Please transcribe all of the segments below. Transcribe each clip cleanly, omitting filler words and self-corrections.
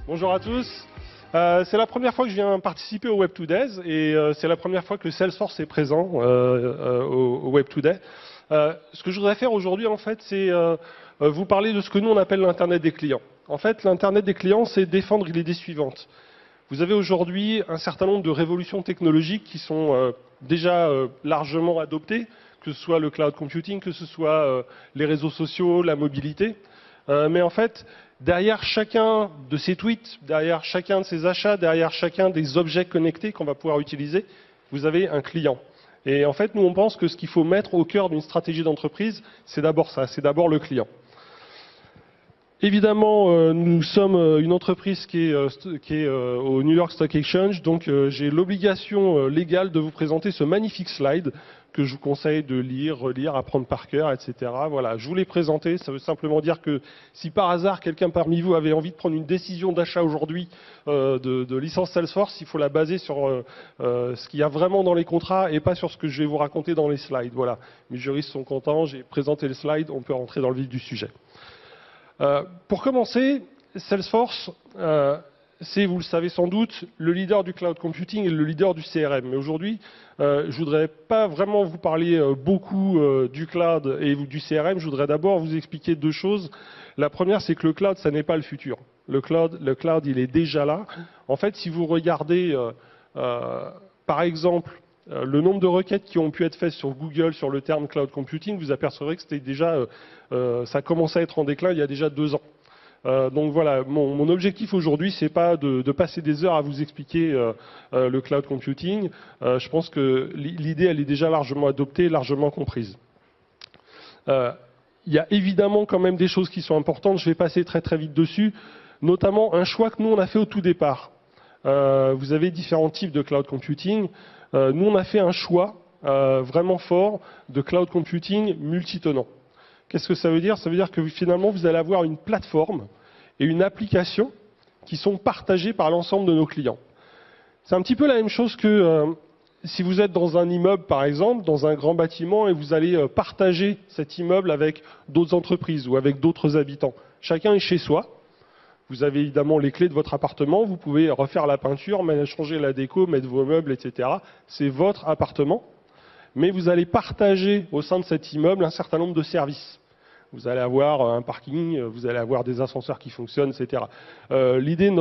Bonjour à tous. C'est la première fois que je viens participer au Web2Days et c'est la première fois que Salesforce est présent au Web2Day. Ce que je voudrais faire aujourd'hui, en fait, c'est vous parler de ce que nous on appelle l'Internet des clients. En fait, l'Internet des clients, c'est défendre l'idée suivante. Vous avez aujourd'hui un certain nombre de révolutions technologiques qui sont déjà largement adoptées, que ce soit le cloud computing, que ce soit les réseaux sociaux, la mobilité. Mais en fait, derrière chacun de ces tweets, derrière chacun de ces achats, derrière chacun des objets connectés qu'on va pouvoir utiliser, vous avez un client. Et en fait, nous, on pense que ce qu'il faut mettre au cœur d'une stratégie d'entreprise, c'est d'abord ça, c'est d'abord le client. Évidemment, nous sommes une entreprise qui est au New York Stock Exchange, donc j'ai l'obligation légale de vous présenter ce magnifique slide que je vous conseille de lire, relire, apprendre par cœur, etc. Voilà, je vous l'ai présenté, ça veut simplement dire que si par hasard quelqu'un parmi vous avait envie de prendre une décision d'achat aujourd'hui de licence Salesforce, il faut la baser sur ce qu'il y a vraiment dans les contrats et pas sur ce que je vais vous raconter dans les slides. Voilà, mes juristes sont contents, j'ai présenté le slide, on peut rentrer dans le vif du sujet. Pour commencer, Salesforce, c'est, vous le savez sans doute, le leader du cloud computing et le leader du CRM. Mais aujourd'hui, je voudrais pas vraiment vous parler beaucoup du cloud et du CRM. Je voudrais d'abord vous expliquer deux choses. La première, c'est que le cloud, ça n'est pas le futur. Le cloud, il est déjà là. En fait, si vous regardez, par exemple, le nombre de requêtes qui ont pu être faites sur Google sur le terme cloud computing, vous apercevrez que c'était déjà, ça commençait à être en déclin il y a déjà 2 ans. Donc voilà, mon objectif aujourd'hui, c'est pas de passer des heures à vous expliquer le cloud computing. Je pense que l'idée, elle est déjà largement adoptée, largement comprise. Il y a évidemment quand même des choses qui sont importantes. Je vais passer très très vite dessus, notamment un choix que nous on a fait au tout départ. Vous avez différents types de cloud computing. Nous, on a fait un choix vraiment fort de cloud computing multitenant. Qu'est-ce que ça veut dire? Ça veut dire que finalement, vous allez avoir une plateforme et une application qui sont partagées par l'ensemble de nos clients. C'est un petit peu la même chose que si vous êtes dans un immeuble, par exemple, dans un grand bâtiment, et vous allez partager cet immeuble avec d'autres entreprises ou avec d'autres habitants. Chacun est chez soi. Vous avez évidemment les clés de votre appartement, vous pouvez refaire la peinture, changer la déco, mettre vos meubles, etc. C'est votre appartement, mais vous allez partager au sein de cet immeuble un certain nombre de services. Vous allez avoir un parking, vous allez avoir des ascenseurs qui fonctionnent, etc. L'idée de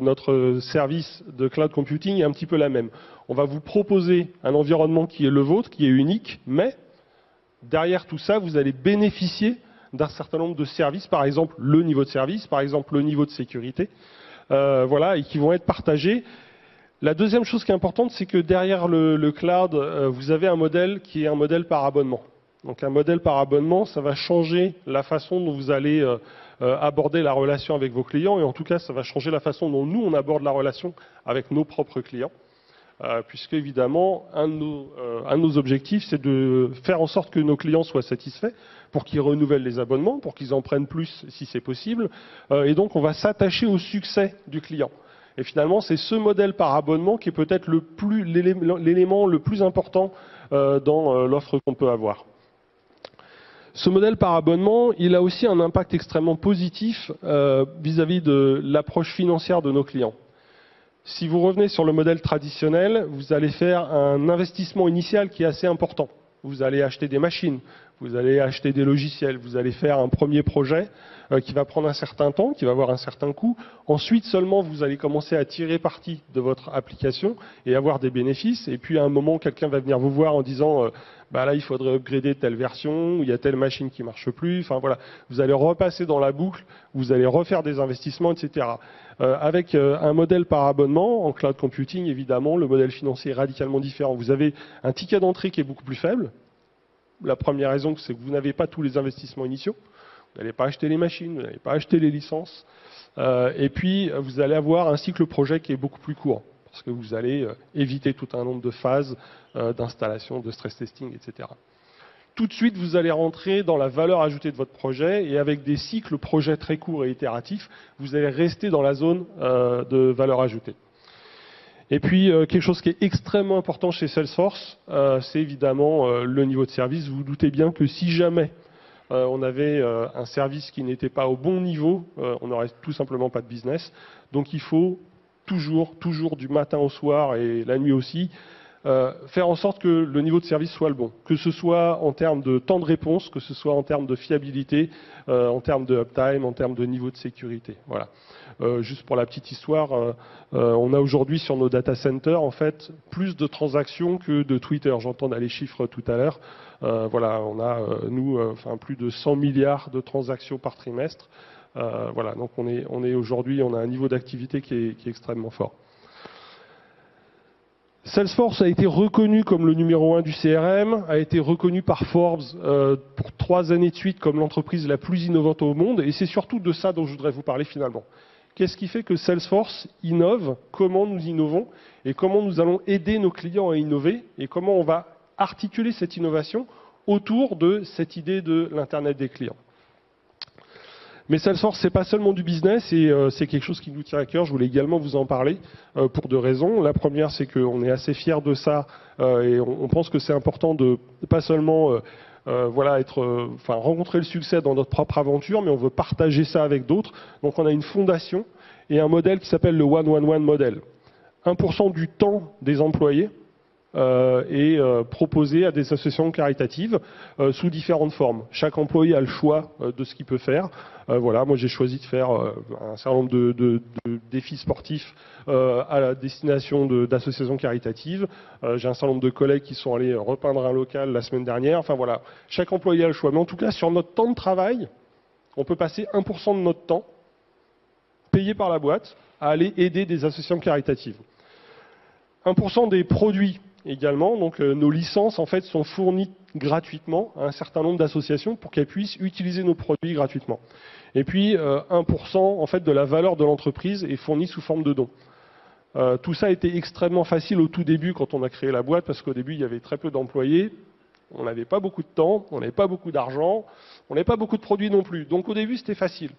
notre service de cloud computing est un petit peu la même. On va vous proposer un environnement qui est le vôtre, qui est unique, mais derrière tout ça, vous allez bénéficier d'un certain nombre de services, par exemple le niveau de service, par exemple le niveau de sécurité, voilà, et qui vont être partagés. La deuxième chose qui est importante, c'est que derrière le cloud, vous avez un modèle qui est un modèle par abonnement. Donc un modèle par abonnement, ça va changer la façon dont vous allez aborder la relation avec vos clients, et en tout cas, ça va changer la façon dont nous, on aborde la relation avec nos propres clients. Puisque évidemment, un de nos objectifs, c'est de faire en sorte que nos clients soient satisfaits pour qu'ils renouvellent les abonnements, pour qu'ils en prennent plus si c'est possible. Et donc, on va s'attacher au succès du client. Et finalement, c'est ce modèle par abonnement qui est peut-être l'élément le plus important dans l'offre qu'on peut avoir. Ce modèle par abonnement, il a aussi un impact extrêmement positif vis-à-vis de l'approche financière de nos clients. Si vous revenez sur le modèle traditionnel, vous allez faire un investissement initial qui est assez important. Vous allez acheter des machines, vous allez acheter des logiciels, vous allez faire un premier projet qui va prendre un certain temps, qui va avoir un certain coût. Ensuite seulement, vous allez commencer à tirer parti de votre application et avoir des bénéfices. Et puis à un moment, quelqu'un va venir vous voir en disant bah là, il faudrait upgrader telle version, ou il y a telle machine qui marche plus. Enfin voilà, vous allez repasser dans la boucle, vous allez refaire des investissements, etc. Avec un modèle par abonnement, en cloud computing, évidemment, le modèle financier est radicalement différent. Vous avez un ticket d'entrée qui est beaucoup plus faible. La première raison, c'est que vous n'avez pas tous les investissements initiaux. Vous n'allez pas acheter les machines, vous n'allez pas acheter les licences. Et puis, vous allez avoir un cycle projet qui est beaucoup plus court, parce que vous allez éviter tout un nombre de phases d'installation, de stress testing, etc. Tout de suite, vous allez rentrer dans la valeur ajoutée de votre projet, et avec des cycles projets très courts et itératifs, vous allez rester dans la zone de valeur ajoutée. Et puis, quelque chose qui est extrêmement important chez Salesforce, c'est évidemment le niveau de service. Vous vous doutez bien que si jamais on avait un service qui n'était pas au bon niveau, on n'aurait tout simplement pas de business. Donc il faut toujours, du matin au soir et la nuit aussi, faire en sorte que le niveau de service soit le bon. Que ce soit en termes de temps de réponse, que ce soit en termes de fiabilité, en termes de uptime, en termes de niveau de sécurité. Voilà. Juste pour la petite histoire, on a aujourd'hui sur nos data centers en fait plus de transactions que de Twitter. J'entends les chiffres tout à l'heure. Voilà, on a plus de 100 milliards de transactions par trimestre. Voilà, donc on est aujourd'hui, on a un niveau d'activité qui est extrêmement fort. Salesforce a été reconnu comme le numéro 1 du CRM, a été reconnu par Forbes pour 3 années de suite comme l'entreprise la plus innovante au monde, et c'est surtout de ça dont je voudrais vous parler finalement. Qu'est-ce qui fait que Salesforce innove? Comment nous innovons? Et comment nous allons aider nos clients à innover? Et comment on va articuler cette innovation autour de cette idée de l'Internet des clients? Mais Salesforce, c'est pas seulement du business, et c'est quelque chose qui nous tient à cœur. Je voulais également vous en parler pour 2 raisons. La première, c'est qu'on est assez fiers de ça, et on pense que c'est important de pas seulement rencontrer le succès dans notre propre aventure, mais on veut partager ça avec d'autres. Donc on a une fondation et un modèle qui s'appelle le 1-1-1 modèle. 1% du temps des employés est proposé à des associations caritatives sous différentes formes. Chaque employé a le choix de ce qu'il peut faire. Voilà, moi j'ai choisi de faire un certain nombre de défis sportifs à la destination d'associations caritatives. J'ai un certain nombre de collègues qui sont allés repeindre un local la semaine dernière. Enfin voilà, chaque employé a le choix. Mais en tout cas, sur notre temps de travail, on peut passer 1% de notre temps, payé par la boîte, à aller aider des associations caritatives. 1% des produits également, donc nos licences en fait sont fournies gratuitement à un certain nombre d'associations pour qu'elles puissent utiliser nos produits gratuitement. Et puis 1% en fait de la valeur de l'entreprise est fournie sous forme de dons. Tout ça a été extrêmement facile au tout début quand on a créé la boîte, parce qu'au début il y avait très peu d'employés, on n'avait pas beaucoup de temps, on n'avait pas beaucoup d'argent, on n'avait pas beaucoup de produits non plus. Donc au début c'était facile.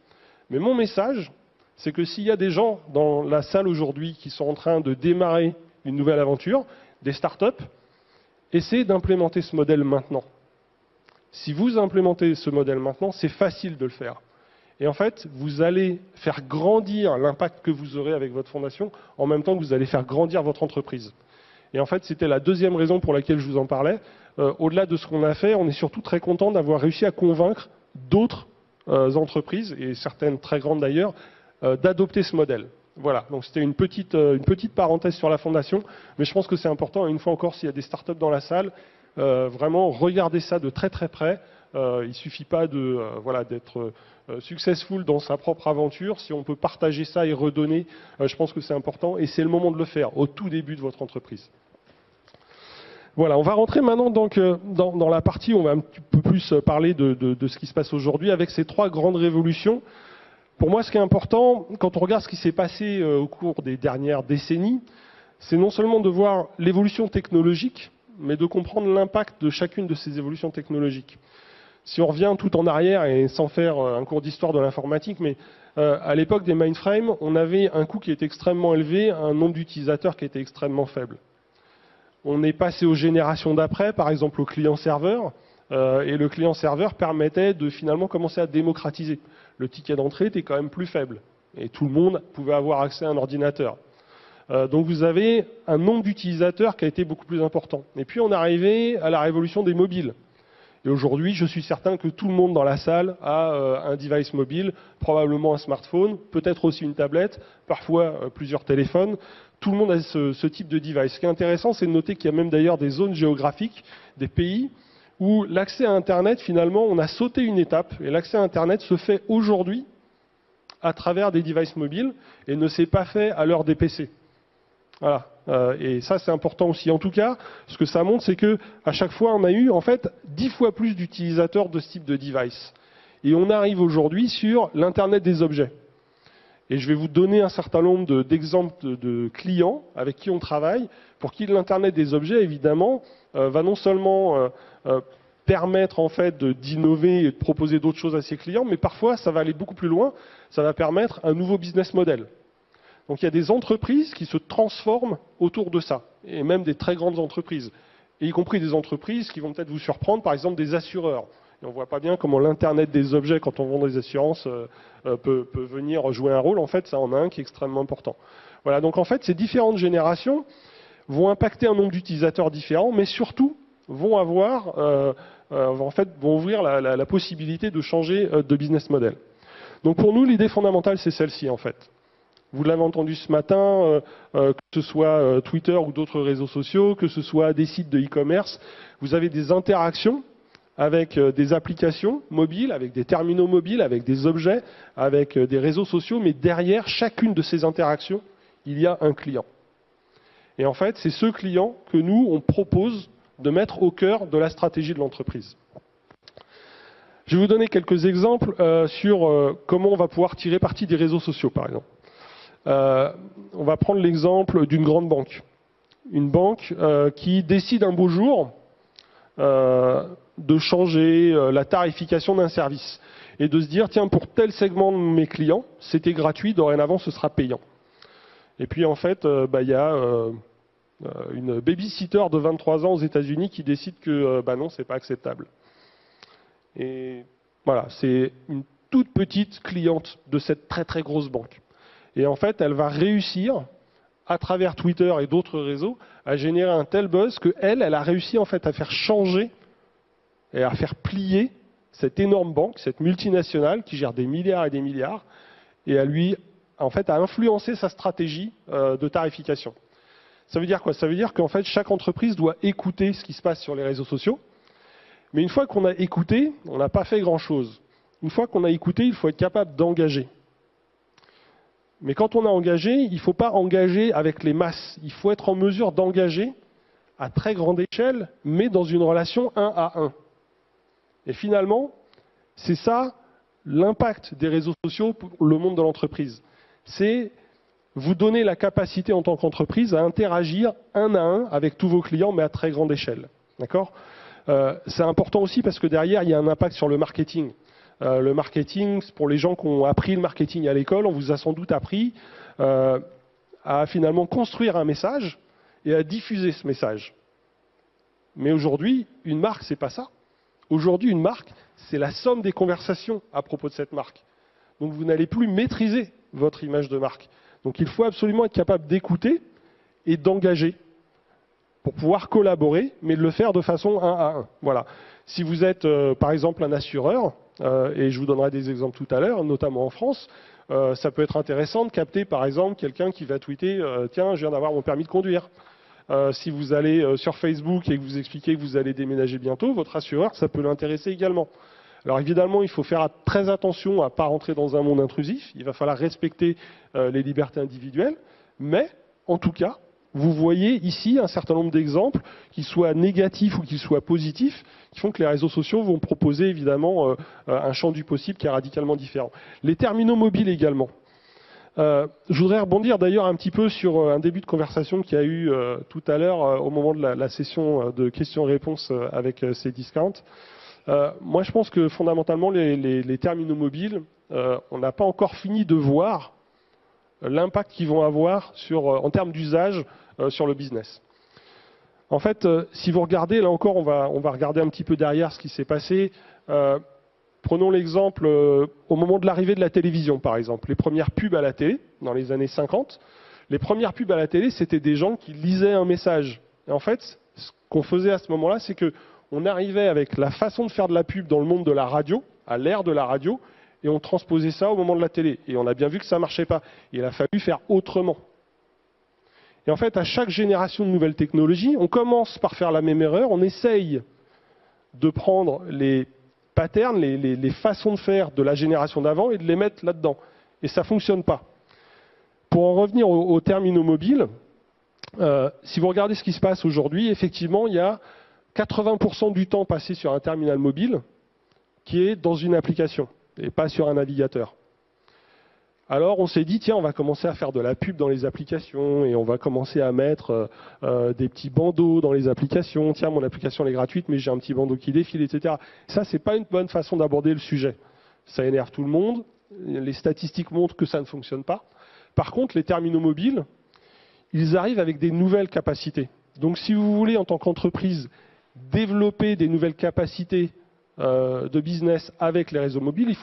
Mais mon message, c'est que s'il y a des gens dans la salle aujourd'hui qui sont en train de démarrer une nouvelle aventure, des startups, essayez d'implémenter ce modèle maintenant. Si vous implémentez ce modèle maintenant, c'est facile de le faire. Et en fait, vous allez faire grandir l'impact que vous aurez avec votre fondation, en même temps que vous allez faire grandir votre entreprise. Et en fait, c'était la deuxième raison pour laquelle je vous en parlais. Au-delà de ce qu'on a fait, on est surtout très content d'avoir réussi à convaincre d'autres entreprises, et certaines très grandes d'ailleurs, d'adopter ce modèle. Voilà, donc c'était une petite parenthèse sur la fondation, mais je pense que c'est important, et une fois encore, s'il y a des startups dans la salle, vraiment regardez ça de très très près. Il ne suffit pas d'être successful dans sa propre aventure. Si on peut partager ça et redonner, je pense que c'est important, et c'est le moment de le faire, au tout début de votre entreprise. Voilà, on va rentrer maintenant donc, dans la partie où on va un petit peu plus parler de ce qui se passe aujourd'hui avec ces 3 grandes révolutions. Pour moi, ce qui est important, quand on regarde ce qui s'est passé au cours des dernières décennies, c'est non seulement de voir l'évolution technologique, mais de comprendre l'impact de chacune de ces évolutions technologiques. Si on revient tout en arrière, et sans faire un cours d'histoire de l'informatique, mais à l'époque des mainframes, on avait un coût qui était extrêmement élevé, un nombre d'utilisateurs qui était extrêmement faible. On est passé aux générations d'après, par exemple au client-serveur, et le client-serveur permettait de finalement commencer à démocratiser. Le ticket d'entrée était quand même plus faible, et tout le monde pouvait avoir accès à un ordinateur. Donc vous avez un nombre d'utilisateurs qui a été beaucoup plus important. Et puis on est arrivé à la révolution des mobiles. Et aujourd'hui, je suis certain que tout le monde dans la salle a un device mobile, probablement un smartphone, peut-être aussi une tablette, parfois plusieurs téléphones. Tout le monde a ce type de device. Ce qui est intéressant, c'est de noter qu'il y a même d'ailleurs des zones géographiques, des pays, où l'accès à Internet, finalement, on a sauté une étape. Et l'accès à Internet se fait aujourd'hui à travers des devices mobiles et ne s'est pas fait à l'heure des PC. Voilà. Et ça, c'est important aussi. En tout cas, ce que ça montre, c'est que à chaque fois, on a eu en fait 10 fois plus d'utilisateurs de ce type de device. Et on arrive aujourd'hui sur l'Internet des objets. Et je vais vous donner un certain nombre d'exemples de clients avec qui on travaille, pour qui l'Internet des objets, évidemment, va non seulement permettre en fait d'innover et de proposer d'autres choses à ses clients, mais parfois, ça va aller beaucoup plus loin. Ça va permettre un nouveau business model. Donc il y a des entreprises qui se transforment autour de ça, et même des très grandes entreprises, et y compris des entreprises qui vont peut-être vous surprendre, par exemple des assureurs. Et on ne voit pas bien comment l'Internet des objets, quand on vend des assurances, peut venir jouer un rôle. En fait, ça en a un qui est extrêmement important. Voilà, donc en fait, ces différentes générations vont impacter un nombre d'utilisateurs différents, mais surtout vont avoir, vont ouvrir la possibilité de changer de business model. Donc pour nous, l'idée fondamentale, c'est celle-ci en fait. Vous l'avez entendu ce matin, que ce soit Twitter ou d'autres réseaux sociaux, que ce soit des sites de e-commerce, vous avez des interactions avec des applications mobiles, avec des terminaux mobiles, avec des objets, avec des réseaux sociaux, mais derrière chacune de ces interactions, il y a un client. Et en fait, c'est ce client que nous, on propose de mettre au cœur de la stratégie de l'entreprise. Je vais vous donner quelques exemples sur comment on va pouvoir tirer parti des réseaux sociaux, par exemple. On va prendre l'exemple d'une grande banque. Une banque qui décide un beau jour de changer la tarification d'un service et de se dire, tiens, pour tel segment de mes clients, c'était gratuit, dorénavant, ce sera payant. Et puis, en fait, il y a une babysitter de 23 ans aux États-Unis qui décide que non, c'est pas acceptable. Et voilà, c'est une toute petite cliente de cette très très grosse banque. Et en fait, elle va réussir, à travers Twitter et d'autres réseaux, à générer un tel buzz qu'elle a réussi en fait à faire changer et à faire plier cette énorme banque, cette multinationale qui gère des milliards et des milliards, et à lui, en fait, à influencer sa stratégie de tarification. Ça veut dire quoi? Ça veut dire qu'en fait, chaque entreprise doit écouter ce qui se passe sur les réseaux sociaux. Mais une fois qu'on a écouté, on n'a pas fait grand-chose. Une fois qu'on a écouté, il faut être capable d'engager. Mais quand on a engagé, il ne faut pas engager avec les masses. Il faut être en mesure d'engager à très grande échelle, mais dans une relation 1 à 1. Et finalement, c'est ça l'impact des réseaux sociaux pour le monde de l'entreprise. C'est vous donner la capacité en tant qu'entreprise à interagir 1 à 1 avec tous vos clients, mais à très grande échelle. D'accord ? C'est important aussi parce que derrière, il y a un impact sur le marketing. Le marketing, pour les gens qui ont appris le marketing à l'école, on vous a sans doute appris à finalement construire un message et à diffuser ce message. Mais aujourd'hui, une marque, c'est pas ça. Aujourd'hui, une marque, c'est la somme des conversations à propos de cette marque. Donc vous n'allez plus maîtriser votre image de marque. Donc il faut absolument être capable d'écouter et d'engager pour pouvoir collaborer, mais de le faire de façon 1 à 1. Voilà. Si vous êtes, par exemple, un assureur, et je vous donnerai des exemples tout à l'heure, notamment en France, ça peut être intéressant de capter, par exemple, quelqu'un qui va tweeter « Tiens, je viens d'avoir mon permis de conduire ». Si vous allez sur Facebook et que vous expliquez que vous allez déménager bientôt, votre assureur, ça peut l'intéresser également. Alors évidemment, il faut faire très attention à ne pas rentrer dans un monde intrusif. Il va falloir respecter les libertés individuelles. Mais, en tout cas, vous voyez ici un certain nombre d'exemples, qu'ils soient négatifs ou qu'ils soient positifs, qui font que les réseaux sociaux vont proposer évidemment un champ du possible qui est radicalement différent. Les terminaux mobiles également. Je voudrais rebondir d'ailleurs un petit peu sur un début de conversation qu'il y a eu tout à l'heure au moment de la session de questions-réponses avec Cdiscount. Moi, je pense que fondamentalement, les terminaux mobiles, on n'a pas encore fini de voir l'impact qu'ils vont avoir en termes d'usage sur le business. En fait, si vous regardez, là encore, on va regarder un petit peu derrière ce qui s'est passé. Prenons l'exemple au moment de l'arrivée de la télévision, par exemple. Les premières pubs à la télé, dans les années 50, les premières pubs à la télé, c'était des gens qui lisaient un message. Et en fait, ce qu'on faisait à ce moment-là, c'est qu'on arrivait avec la façon de faire de la pub dans le monde de la radio, à l'ère de la radio, et on transposait ça au moment de la télé. Et on a bien vu que ça ne marchait pas. Il a fallu faire autrement. Et en fait, à chaque génération de nouvelles technologies, on commence par faire la même erreur, on essaye de prendre les patterns, les façons de faire de la génération d'avant et de les mettre là-dedans. Et ça ne fonctionne pas. Pour en revenir aux terminaux mobiles, si vous regardez ce qui se passe aujourd'hui, effectivement, il y a 80% du temps passé sur un terminal mobile qui est dans une application et pas sur un navigateur. Alors on s'est dit, tiens, on va commencer à faire de la pub dans les applications et on va commencer à mettre des petits bandeaux dans les applications. Tiens, mon application elle est gratuite, mais j'ai un petit bandeau qui défile, etc. Ça, c'est pas une bonne façon d'aborder le sujet. Ça énerve tout le monde. Les statistiques montrent que ça ne fonctionne pas. Par contre, les terminaux mobiles, ils arrivent avec des nouvelles capacités. Donc si vous voulez, en tant qu'entreprise, développer des nouvelles capacités de business avec les réseaux mobiles,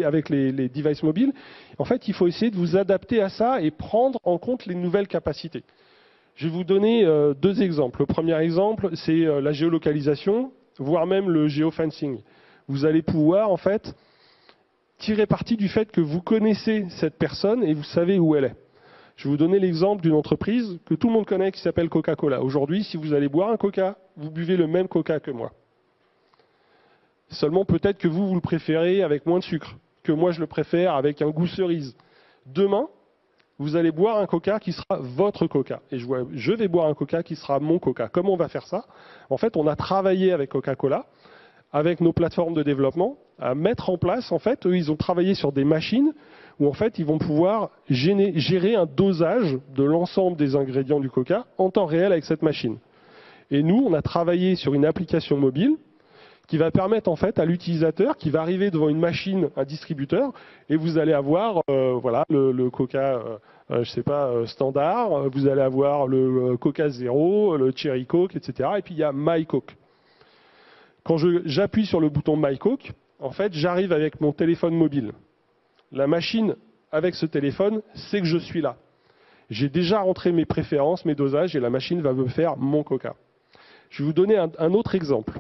avec les devices mobiles. En fait, il faut essayer de vous adapter à ça et prendre en compte les nouvelles capacités. Je vais vous donner deux exemples. Le premier exemple, c'est la géolocalisation, voire même le geofencing. Vous allez pouvoir, en fait, tirer parti du fait que vous connaissez cette personne et vous savez où elle est. Je vais vous donner l'exemple d'une entreprise que tout le monde connaît qui s'appelle Coca-Cola. Aujourd'hui, si vous allez boire un Coca, vous buvez le même Coca que moi. Seulement peut-être que vous le préférez avec moins de sucre, que moi je le préfère avec un goût cerise. Demain, vous allez boire un Coca qui sera votre Coca. Et je vais boire un Coca qui sera mon Coca. Comment on va faire ça? En fait, on a travaillé avec Coca-Cola, avec nos plateformes de développement, à mettre en place, en fait, eux, ils ont travaillé sur des machines où, en fait, ils vont pouvoir gérer un dosage de l'ensemble des ingrédients du Coca en temps réel avec cette machine. Et nous, on a travaillé sur une application mobile qui va permettre, en fait, à l'utilisateur qui va arriver devant une machine, un distributeur, et vous allez avoir, voilà, le Coca, je sais pas, standard, vous allez avoir le Coca Zéro, le Cherry Coke, etc. Et puis il y a My Coke. Quand j'appuie sur le bouton My Coke, en fait, j'arrive avec mon téléphone mobile. La machine, avec ce téléphone, sait que je suis là. J'ai déjà rentré mes préférences, mes dosages, et la machine va me faire mon Coca. Je vais vous donner un autre exemple.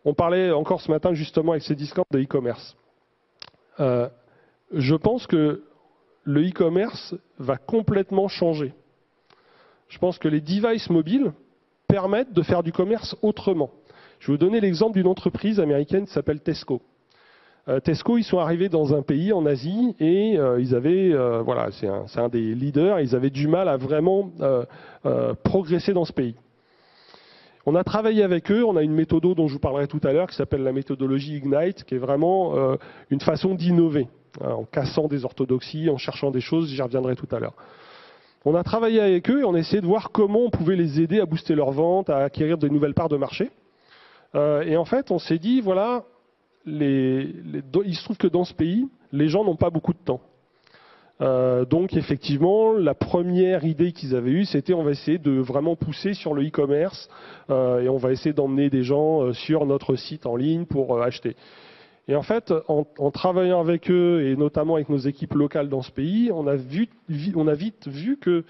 On parlait encore ce matin justement avec ces discours de e-commerce. Je pense que le e-commerce va complètement changer. Je pense que les devices mobiles permettent de faire du commerce autrement. Je vais vous donner l'exemple d'une entreprise américaine qui s'appelle Tesco. Tesco, ils sont arrivés dans un pays en Asie et ils avaient, voilà, c'est un des leaders, ils avaient du mal à vraiment progresser dans ce pays. On a travaillé avec eux, on a une méthode dont je vous parlerai tout à l'heure qui s'appelle la méthodologie Ignite, qui est vraiment une façon d'innover, en cassant des orthodoxies, en cherchant des choses, j'y reviendrai tout à l'heure. On a travaillé avec eux et on a essayé de voir comment on pouvait les aider à booster leurs ventes, à acquérir de nouvelles parts de marché. Et en fait, on s'est dit, voilà, il se trouve que dans ce pays, les gens n'ont pas beaucoup de temps. Donc effectivement, la première idée qu'ils avaient eue, c'était on va essayer de vraiment pousser sur le e-commerce et on va essayer d'emmener des gens sur notre site en ligne pour acheter. Et en fait, en travaillant avec eux et notamment avec nos équipes locales dans ce pays, on a vite vu que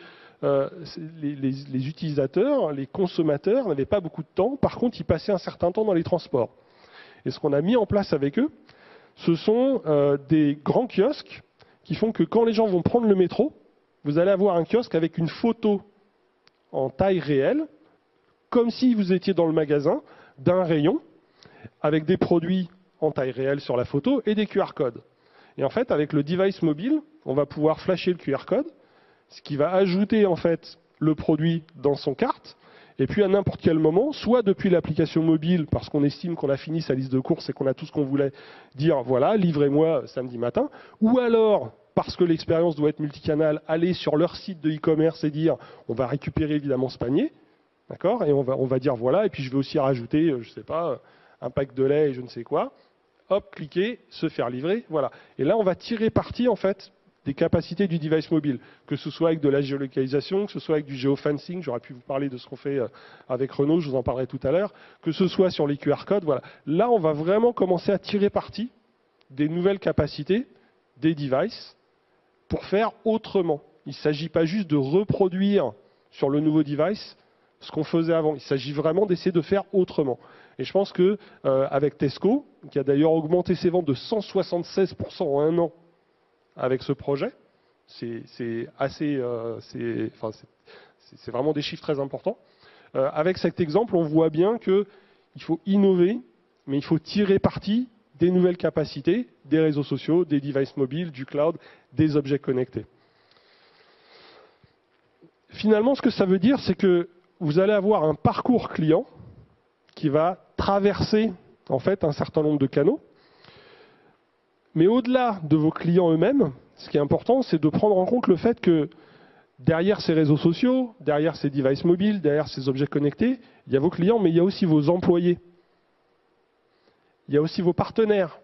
les utilisateurs, les consommateurs n'avaient pas beaucoup de temps. Par contre, ils passaient un certain temps dans les transports. Et ce qu'on a mis en place avec eux, ce sont des grands kiosques qui font que quand les gens vont prendre le métro, vous allez avoir un kiosque avec une photo en taille réelle, comme si vous étiez dans le magasin, d'un rayon, avec des produits en taille réelle sur la photo et des QR codes. Et en fait, avec le device mobile, on va pouvoir flasher le QR code, ce qui va ajouter en fait le produit dans son carte, et puis à n'importe quel moment, soit depuis l'application mobile, parce qu'on estime qu'on a fini sa liste de courses et qu'on a tout ce qu'on voulait dire, voilà, livrez-moi samedi matin, ou alors, parce que l'expérience doit être multicanal, aller sur leur site de e-commerce et dire, on va récupérer évidemment ce panier, d'accord, et on va dire, voilà, et puis je vais aussi rajouter, je sais pas, un pack de lait et je ne sais quoi, hop, cliquer, se faire livrer, voilà. Et là, on va tirer parti, en fait, des capacités du device mobile, que ce soit avec de la géolocalisation, que ce soit avec du geofencing, j'aurais pu vous parler de ce qu'on fait avec Renault, je vous en parlerai tout à l'heure, que ce soit sur les QR codes, voilà. Là, on va vraiment commencer à tirer parti des nouvelles capacités des devices pour faire autrement. Il ne s'agit pas juste de reproduire sur le nouveau device ce qu'on faisait avant. Il s'agit vraiment d'essayer de faire autrement. Et je pense que avec Tesco, qui a d'ailleurs augmenté ses ventes de 176% en un an avec ce projet, c'est vraiment des chiffres très importants. Avec cet exemple, on voit bien qu'il faut innover, mais il faut tirer parti des nouvelles capacités, des réseaux sociaux, des devices mobiles, du cloud, des objets connectés. Finalement, ce que ça veut dire, c'est que vous allez avoir un parcours client qui va traverser en fait un certain nombre de canaux. Mais au-delà de vos clients eux-mêmes, ce qui est important, c'est de prendre en compte le fait que derrière ces réseaux sociaux, derrière ces devices mobiles, derrière ces objets connectés, il y a vos clients, mais il y a aussi vos employés. Il y a aussi vos partenaires,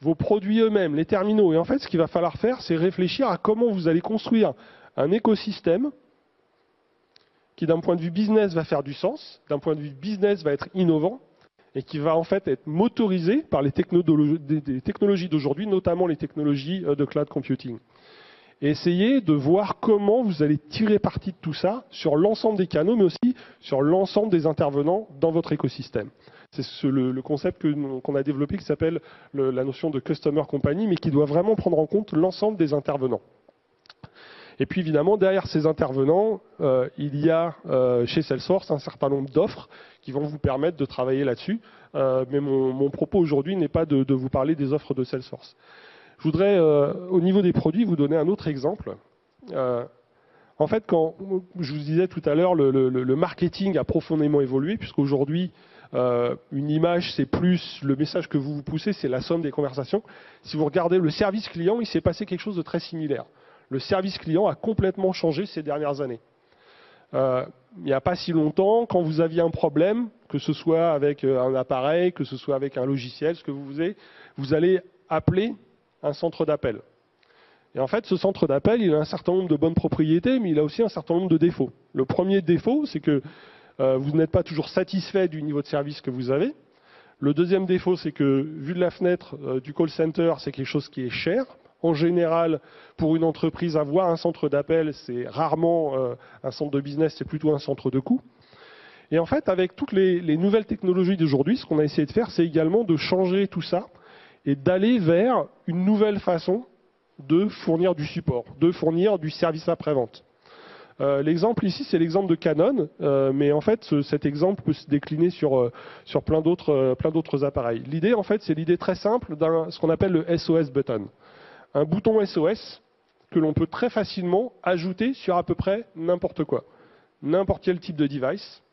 vos produits eux-mêmes, les terminaux. Et en fait, ce qu'il va falloir faire, c'est réfléchir à comment vous allez construire un écosystème qui, d'un point de vue business, va faire du sens, d'un point de vue business, va être innovant, et qui va en fait être motorisé par les des technologies d'aujourd'hui, notamment les technologies de cloud computing. Et essayez de voir comment vous allez tirer parti de tout ça sur l'ensemble des canaux, mais aussi sur l'ensemble des intervenants dans votre écosystème. C'est le concept qu'on a développé qui s'appelle la notion de Customer Company, mais qui doit vraiment prendre en compte l'ensemble des intervenants. Et puis évidemment, derrière ces intervenants, il y a chez Salesforce un certain nombre d'offres qui vont vous permettre de travailler là-dessus. Mais mon propos aujourd'hui n'est pas de vous parler des offres de Salesforce. Je voudrais, au niveau des produits, vous donner un autre exemple. En fait, quand je vous disais tout à l'heure, le marketing a profondément évolué, puisqu'aujourd'hui, une image, c'est plus le message que vous poussez, c'est la somme des conversations. Si vous regardez le service client, il s'est passé quelque chose de très similaire. Le service client a complètement changé ces dernières années. Il n'y a pas si longtemps, quand vous aviez un problème, que ce soit avec un appareil, que ce soit avec un logiciel, ce que vous voulez, vous allez appeler un centre d'appel. Et en fait, ce centre d'appel, il a un certain nombre de bonnes propriétés, mais il a aussi un certain nombre de défauts. Le premier défaut, c'est que vous n'êtes pas toujours satisfait du niveau de service que vous avez. Le deuxième défaut, c'est que, vu de la fenêtre du call center, c'est quelque chose qui est cher. En général, pour une entreprise, avoir un centre d'appel, c'est rarement un centre de business, c'est plutôt un centre de coût. Et en fait, avec toutes les nouvelles technologies d'aujourd'hui, ce qu'on a essayé de faire, c'est également de changer tout ça et d'aller vers une nouvelle façon de fournir du support, de fournir du service après-vente. L'exemple ici, c'est l'exemple de Canon, mais en fait, cet exemple peut se décliner sur plein d'autres appareils. L'idée, en fait, c'est l'idée très simple d'un ce qu'on appelle le SOS button. Un bouton SOS que l'on peut très facilement ajouter sur à peu près n'importe quoi. N'importe quel type de device.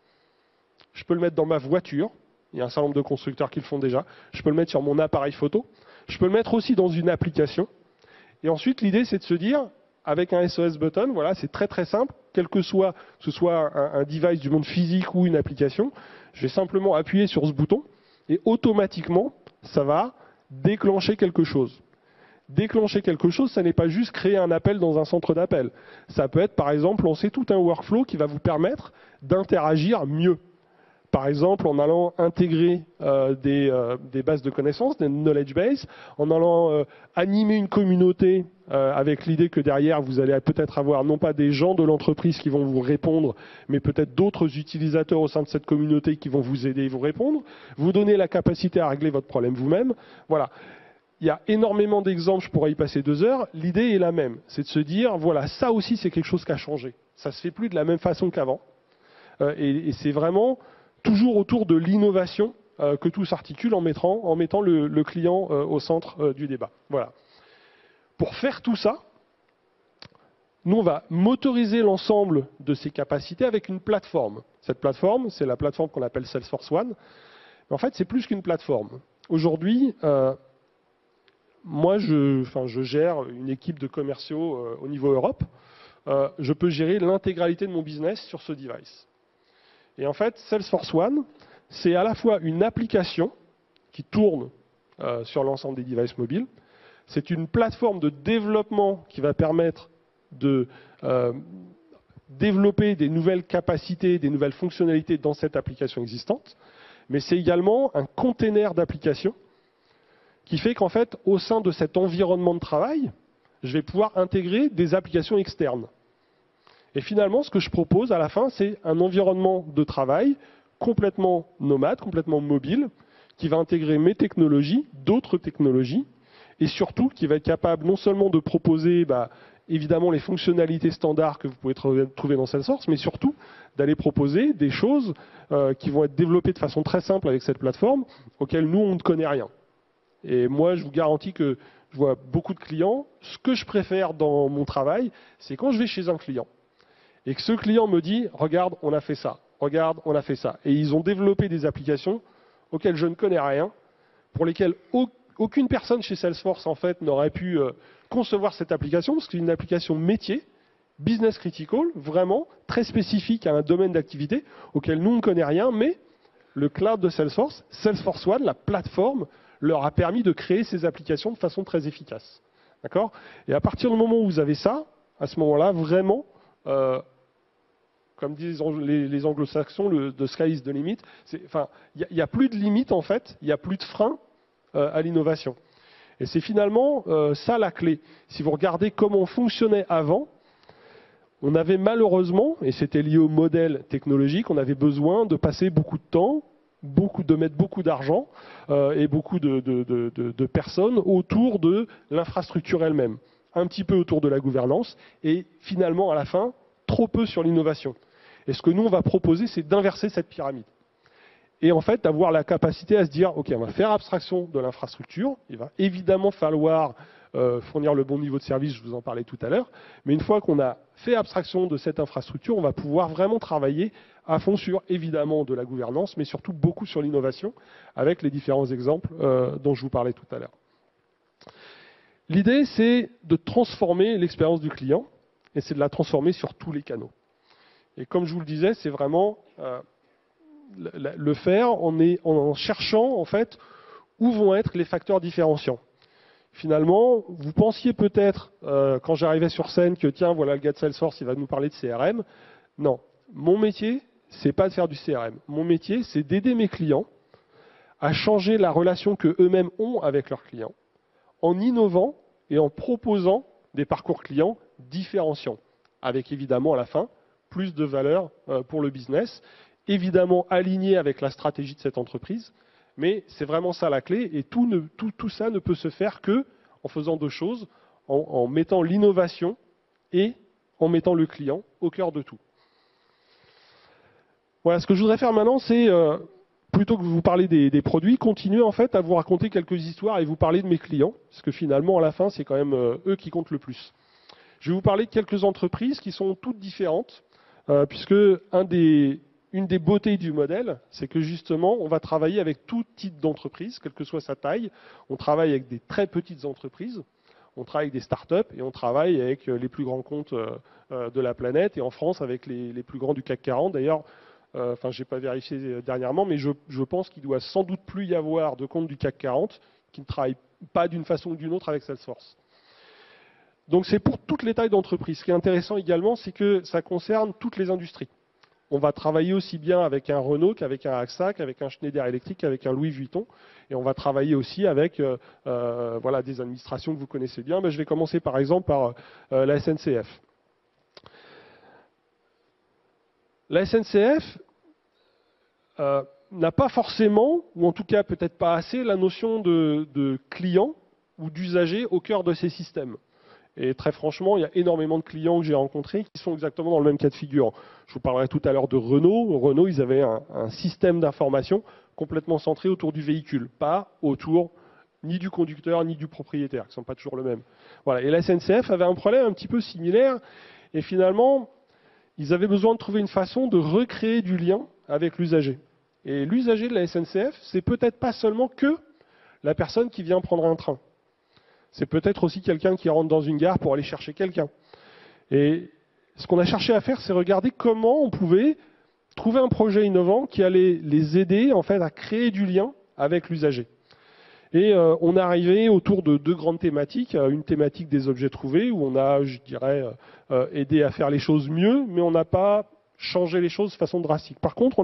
Je peux le mettre dans ma voiture. Il y a un certain nombre de constructeurs qui le font déjà. Je peux le mettre sur mon appareil photo. Je peux le mettre aussi dans une application. Et ensuite, l'idée, c'est de se dire, avec un SOS button, voilà, c'est très très simple, quel que ce soit un device du monde physique ou une application, je vais simplement appuyer sur ce bouton et automatiquement, ça va déclencher quelque chose. Déclencher quelque chose, ça n'est pas juste créer un appel dans un centre d'appel. Ça peut être, par exemple, lancer tout un workflow qui va vous permettre d'interagir mieux. Par exemple, en allant intégrer des bases de connaissances, des knowledge bases, en allant animer une communauté avec l'idée que derrière, vous allez peut-être avoir non pas des gens de l'entreprise qui vont vous répondre, mais peut-être d'autres utilisateurs au sein de cette communauté qui vont vous aider et vous répondre, vous donner la capacité à régler votre problème vous-même. Voilà. Il y a énormément d'exemples, je pourrais y passer 2 heures. L'idée est la même, c'est de se dire, voilà, ça aussi c'est quelque chose qui a changé. Ça se fait plus de la même façon qu'avant. Et c'est vraiment toujours autour de l'innovation que tout s'articule en mettant le client au centre du débat. Voilà. Pour faire tout ça, nous on va motoriser l'ensemble de ces capacités avec une plateforme. Cette plateforme, c'est la plateforme qu'on appelle Salesforce One. Mais en fait, c'est plus qu'une plateforme. Aujourd'hui, moi, je gère une équipe de commerciaux au niveau Europe. Je peux gérer l'intégralité de mon business sur ce device. Et en fait, Salesforce One, c'est à la fois une application qui tourne sur l'ensemble des devices mobiles. C'est une plateforme de développement qui va permettre de développer des nouvelles capacités, des nouvelles fonctionnalités dans cette application existante. Mais c'est également un container d'application qui fait qu'en fait, au sein de cet environnement de travail, je vais pouvoir intégrer des applications externes. Et finalement, ce que je propose à la fin, c'est un environnement de travail complètement nomade, complètement mobile, qui va intégrer mes technologies, d'autres technologies, et surtout qui va être capable non seulement de proposer évidemment les fonctionnalités standards que vous pouvez trouver dans Salesforce, mais surtout d'aller proposer des choses qui vont être développées de façon très simple avec cette plateforme, auxquelles nous, on ne connaît rien. Et moi, je vous garantis que je vois beaucoup de clients. Ce que je préfère dans mon travail, c'est quand je vais chez un client et que ce client me dit « Regarde, on a fait ça. Regarde, on a fait ça. » Et ils ont développé des applications auxquelles je ne connais rien, pour lesquelles aucune personne chez Salesforce, en fait, n'aurait pu concevoir cette application, parce que c'est une application métier, business critical, vraiment très spécifique à un domaine d'activité auquel nous, on ne connaît rien, mais le cloud de Salesforce, Salesforce One, la plateforme, leur a permis de créer ces applications de façon très efficace. D'accord ? Et à partir du moment où vous avez ça, à ce moment-là, vraiment, comme disent les anglo-saxons, the sky is the limit. Enfin, il n'y a plus de limite en fait, il n'y a plus de frein à l'innovation. Et c'est finalement ça la clé. Si vous regardez comment on fonctionnait avant, on avait malheureusement, et c'était lié au modèle technologique, on avait besoin de passer beaucoup de temps, de mettre beaucoup d'argent et beaucoup de personnes autour de l'infrastructure elle-même, un petit peu autour de la gouvernance, et finalement, à la fin, trop peu sur l'innovation. Et ce que nous, on va proposer, c'est d'inverser cette pyramide. Et en fait, d'avoir la capacité à se dire, OK, on va faire abstraction de l'infrastructure, il va évidemment falloir fournir le bon niveau de service, je vous en parlais tout à l'heure, mais une fois qu'on a fait abstraction de cette infrastructure, on va pouvoir vraiment travailler à fond sur, évidemment, de la gouvernance, mais surtout beaucoup sur l'innovation, avec les différents exemples dont je vous parlais tout à l'heure. L'idée, c'est de transformer l'expérience du client, et c'est de la transformer sur tous les canaux. Et comme je vous le disais, c'est vraiment le faire en cherchant, en fait, où vont être les facteurs différenciants. Finalement, vous pensiez peut-être, quand j'arrivais sur scène, que tiens, voilà le gars de Salesforce, il va nous parler de CRM. Non, mon métier, c'est pas de faire du CRM. Mon métier, c'est d'aider mes clients à changer la relation que eux-mêmes ont avec leurs clients, en innovant et en proposant des parcours clients différenciants, avec évidemment à la fin plus de valeur pour le business, évidemment aligné avec la stratégie de cette entreprise. Mais c'est vraiment ça la clé, et tout ça ne peut se faire que en faisant deux choses, en mettant l'innovation et en mettant le client au cœur de tout. Voilà, ce que je voudrais faire maintenant, c'est, plutôt que de vous parler des produits, continuer en fait à vous raconter quelques histoires et vous parler de mes clients, parce que finalement, à la fin, c'est quand même eux qui comptent le plus. Je vais vous parler de quelques entreprises qui sont toutes différentes, puisque une des beautés du modèle, c'est que justement, on va travailler avec tout type d'entreprise, quelle que soit sa taille. On travaille avec des très petites entreprises, on travaille avec des startups et on travaille avec les plus grands comptes de la planète. Et en France, avec les plus grands du CAC 40. D'ailleurs, enfin, je n'ai pas vérifié dernièrement, mais je pense qu'il doit sans doute plus y avoir de comptes du CAC 40 qui ne travaillent pas d'une façon ou d'une autre avec Salesforce. Donc c'est pour toutes les tailles d'entreprise. Ce qui est intéressant également, c'est que ça concerne toutes les industries. On va travailler aussi bien avec un Renault qu'avec un AXA, qu'avec un Schneider Electric, qu'avec un Louis Vuitton. Et on va travailler aussi avec voilà, des administrations que vous connaissez bien. Mais je vais commencer par exemple par la SNCF. La SNCF n'a pas forcément, ou en tout cas peut-être pas assez, la notion de client ou d'usager au cœur de ces systèmes. Et très franchement, il y a énormément de clients que j'ai rencontrés qui sont exactement dans le même cas de figure. Je vous parlerai tout à l'heure de Renault. Renault, ils avaient un système d'information complètement centré autour du véhicule, pas autour ni du conducteur ni du propriétaire, qui ne sont pas toujours le même. Voilà. Et la SNCF avait un problème un petit peu similaire. Et finalement, ils avaient besoin de trouver une façon de recréer du lien avec l'usager. Et l'usager de la SNCF, c'est peut-être pas seulement que la personne qui vient prendre un train. C'est peut-être aussi quelqu'un qui rentre dans une gare pour aller chercher quelqu'un. Et ce qu'on a cherché à faire, c'est regarder comment on pouvait trouver un projet innovant qui allait les aider en fait à créer du lien avec l'usager. Et on est arrivé autour de deux grandes thématiques. Une thématique des objets trouvés, où on a, je dirais, aidé à faire les choses mieux, mais on n'a pas changé les choses de façon drastique. Par contre,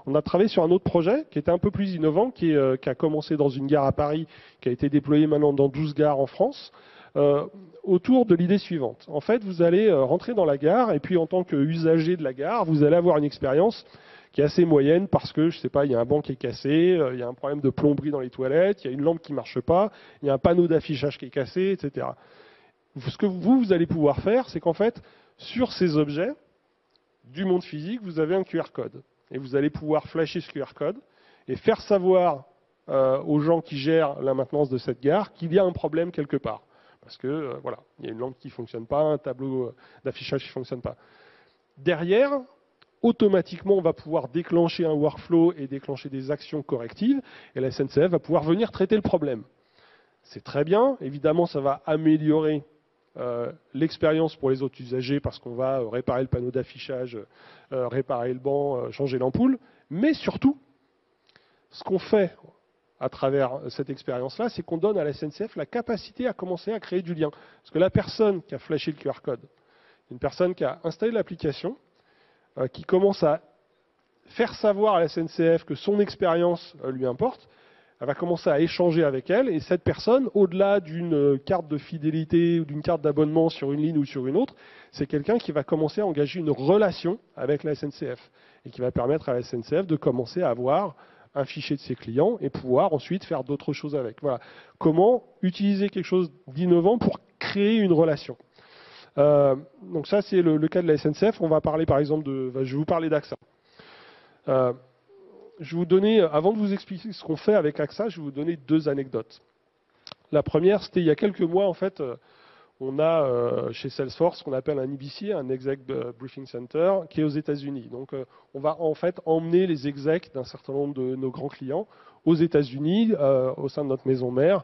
on a travaillé sur un autre projet qui était un peu plus innovant, qui a commencé dans une gare à Paris, qui a été déployé maintenant dans 12 gares en France, autour de l'idée suivante. En fait, vous allez rentrer dans la gare, et puis en tant qu'usager de la gare, vous allez avoir une expérience qui est assez moyenne parce que, je sais pas, il y a un banc qui est cassé, il y a un problème de plomberie dans les toilettes, il y a une lampe qui marche pas, il y a un panneau d'affichage qui est cassé, etc. Ce que vous allez pouvoir faire, c'est qu'en fait, sur ces objets du monde physique, vous avez un QR code. Et vous allez pouvoir flasher ce QR code et faire savoir aux gens qui gèrent la maintenance de cette gare qu'il y a un problème quelque part. Parce que, voilà, il y a une lampe qui ne fonctionne pas, un tableau d'affichage qui ne fonctionne pas. Derrière, automatiquement, on va pouvoir déclencher un workflow et déclencher des actions correctives, et la SNCF va pouvoir venir traiter le problème. C'est très bien, évidemment, ça va améliorer l'expérience pour les autres usagers parce qu'on va réparer le panneau d'affichage, réparer le banc, changer l'ampoule, mais surtout, ce qu'on fait à travers cette expérience-là, c'est qu'on donne à la SNCF la capacité à commencer à créer du lien. Parce que la personne qui a flashé le QR code, une personne qui a installé l'application, qui commence à faire savoir à la SNCF que son expérience lui importe. Elle va commencer à échanger avec elle, et cette personne, au-delà d'une carte de fidélité ou d'une carte d'abonnement sur une ligne ou sur une autre, c'est quelqu'un qui va commencer à engager une relation avec la SNCF, et qui va permettre à la SNCF de commencer à avoir un fichier de ses clients et pouvoir ensuite faire d'autres choses avec. Voilà. Comment utiliser quelque chose d'innovant pour créer une relation. Donc ça, c'est le cas de la SNCF. On va parler par exemple je vais vous parler d'AXA. Je vais vous donner, avant de vous expliquer ce qu'on fait avec AXA, je vais vous donner 2 anecdotes. La première, c'était il y a quelques mois, en fait, on a chez Salesforce ce qu'on appelle un EBC, un Exec Briefing Center, qui est aux États-Unis. Donc, on va en fait emmener les execs d'un certain nombre de nos grands clients aux États-Unis, au sein de notre maison mère,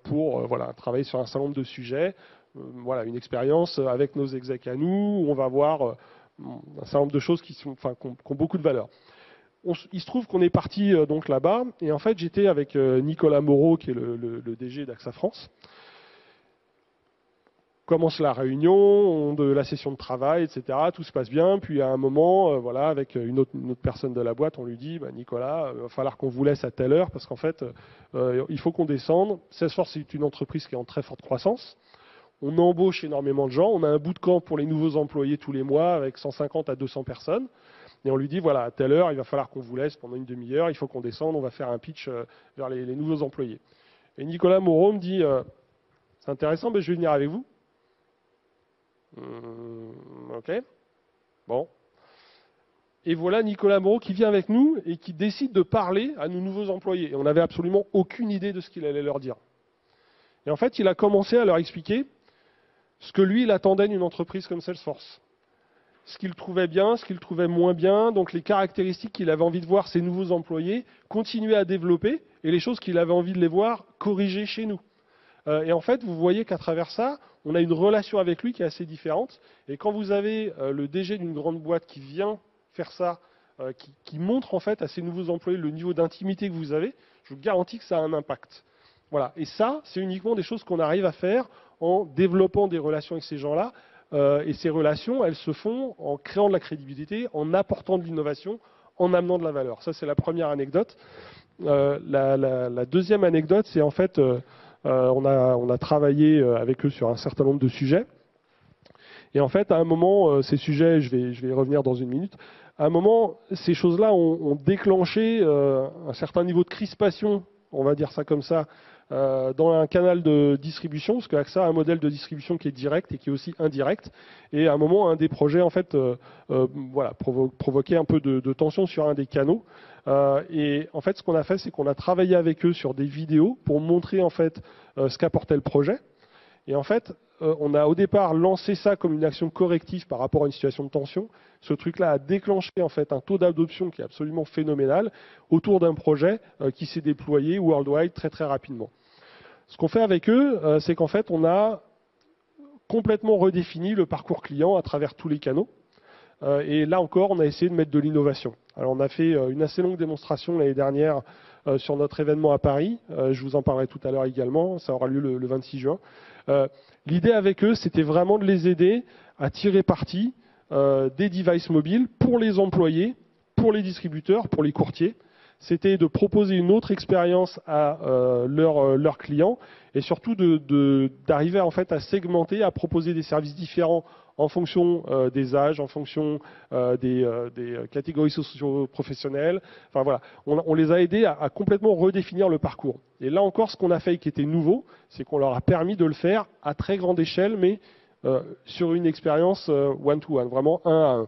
pour voilà, travailler sur un certain nombre de sujets. Voilà, une expérience avec nos execs à nous, où on va voir un certain nombre de choses qui ont beaucoup de valeur. Il se trouve qu'on est parti donc là-bas, et en fait j'étais avec Nicolas Moreau, qui est le DG d'AXA France. Commence la réunion, de la session de travail, etc. Tout se passe bien, puis à un moment, voilà, avec une autre personne de la boîte, on lui dit, Nicolas, il va falloir qu'on vous laisse à telle heure, parce qu'en fait, il faut qu'on descende. Salesforce, c'est une entreprise qui est en très forte croissance. On embauche énormément de gens, on a un bootcamp pour les nouveaux employés tous les mois, avec 150 à 200 personnes. Et on lui dit, voilà, à telle heure, il va falloir qu'on vous laisse pendant une demi-heure, il faut qu'on descende, on va faire un pitch vers les nouveaux employés. Et Nicolas Moreau me dit, c'est intéressant, mais je vais venir avec vous. Ok. Bon. Et voilà Nicolas Moreau qui vient avec nous et qui décide de parler à nos nouveaux employés. Et on n'avait absolument aucune idée de ce qu'il allait leur dire. Et en fait, il a commencé à leur expliquer ce que lui, il attendait d'une entreprise comme Salesforce. Ce qu'il trouvait bien, ce qu'il trouvait moins bien, donc les caractéristiques qu'il avait envie de voir ses nouveaux employés continuer à développer, et les choses qu'il avait envie de les voir corriger chez nous. Et en fait, vous voyez qu'à travers ça, on a une relation avec lui qui est assez différente. Et quand vous avez le DG d'une grande boîte qui vient faire ça, qui montre en fait à ses nouveaux employés le niveau d'intimité que vous avez, je vous garantis que ça a un impact. Voilà. Et ça, c'est uniquement des choses qu'on arrive à faire en développant des relations avec ces gens-là. Et ces relations, elles se font en créant de la crédibilité, en apportant de l'innovation, en amenant de la valeur. Ça, c'est la première anecdote. La deuxième anecdote, c'est en fait, on a travaillé avec eux sur un certain nombre de sujets. Et en fait, à un moment, ces sujets, je vais y revenir dans une minute, à un moment, ces choses-là ont déclenché un certain niveau de crispation, on va dire ça comme ça, dans un canal de distribution, parce qu'AXA a un modèle de distribution qui est direct et qui est aussi indirect. Et à un moment, un des projets en fait, voilà, provoquait un peu de tension sur un des canaux. Et en fait, ce qu'on a fait, c'est qu'on a travaillé avec eux sur des vidéos pour montrer en fait ce qu'apportait le projet. Et en fait, on a au départ lancé ça comme une action corrective par rapport à une situation de tension. Ce truc-là a déclenché en fait un taux d'adoption qui est absolument phénoménal autour d'un projet qui s'est déployé worldwide très très rapidement. Ce qu'on fait avec eux, c'est qu'en fait, on a complètement redéfini le parcours client à travers tous les canaux. Et là encore, on a essayé de mettre de l'innovation. Alors, on a fait une assez longue démonstration l'année dernière sur notre événement à Paris. Je vous en parlerai tout à l'heure également. Ça aura lieu le 26 juin. L'idée avec eux, c'était vraiment de les aider à tirer parti des devices mobiles pour les employés, pour les distributeurs, pour les courtiers. C'était de proposer une autre expérience à leurs clients et surtout d'arriver en fait à segmenter, à proposer des services différents en fonction des âges, en fonction des catégories socio-professionnelles. Enfin voilà, on les a aidés à complètement redéfinir le parcours. Et là encore, ce qu'on a fait qui était nouveau, c'est qu'on leur a permis de le faire à très grande échelle, mais sur une expérience one-to-one, vraiment un